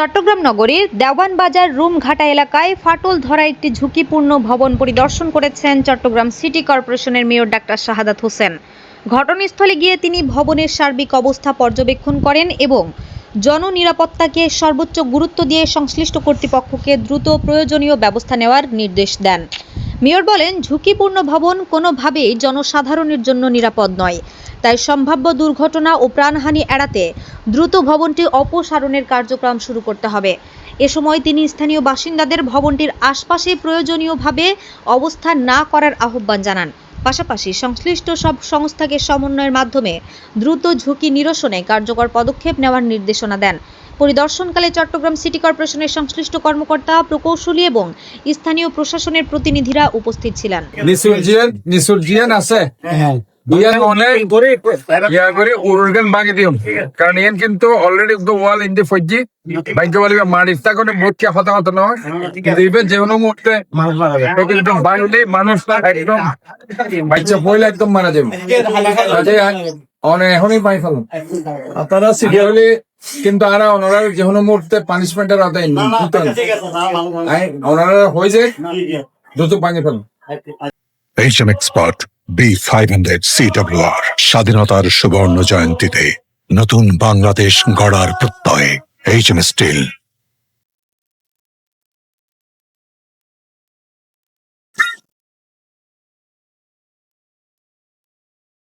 চট্টগ্রাম নগরীর দেওয়ানবাজার রুমঘাটা এলাকায় ফাটল ধরা একটি ঝুঁকিপূর্ণ ভবন পরিদর্শন করেছেন চট্টগ্রাম সিটি কর্পোরেশনের মেয়র ডাক্তার শাহাদাত হোসেন। ঘটনাস্থলে গিয়ে তিনি ভবনের সার্বিক অবস্থা পর্যবেক্ষণ করেন এবং জননিরাপত্তাকে সর্বোচ্চ গুরুত্ব দিয়ে সংশ্লিষ্ট কর্তৃপক্ষকে দ্রুত প্রয়োজনীয় ব্যবস্থা নেওয়ার নির্দেশ দেন। মেয়র বলেন, ঝুঁকিপূর্ণ ভবন কোনোভাবেই জনসাধারণের জন্য নিরাপদ নয়, তাই সম্ভাব্য দুর্ঘটনা ও প্রাণহানি এড়াতে দ্রুত ভবনটি অপসারণের কার্যক্রম শুরু করতে হবে। এ সময় তিনি স্থানীয় বাসিন্দাদের ভবনটির আশপাশে প্রয়োজনীয়ভাবে অবস্থান না করার আহ্বান জানান। পাশাপাশি সংশ্লিষ্ট সব সংস্থাকে সমন্বয়ের মাধ্যমে দ্রুত ঝুঁকি নিরসনে কার্যকর পদক্ষেপ নেওয়ার নির্দেশনা দেন। পরিদর্শনকালে চট্টগ্রাম সিটি কর্পোরেশনের সংশ্লিষ্ট কর্মকর্তা, প্রকৌশলী এবং স্থানীয় প্রশাসনের প্রতিনিধিরা উপস্থিত ছিলেন। নিসুরজিয়ান আছে কারণ ইয়ান কিন্তু already wall in the fuzzy বাইকে বলি মারিস তা কোন বহুত কি কথা কথা নয় দিবেন যে কোনো মুহূর্তে কিন্তু বাংলি মানুষ একদম বাচ্চা পয়লা একদম মারা যাবে এখনই পাই ফেলাম আপনারা সিরিয়ালি কিন্তু আর ওনারা যে কোনো মুহূর্তে পানিশমেন্টের আদায় ওনারা হয়ে যায় দ্রুত পানি ফেলাম। HM Expert B500 CWR স্বাধীনতার সুবর্ণ জয়ন্তীতে নতুন বাংলাদেশ গড়ার প্রত্যয় HM Steel।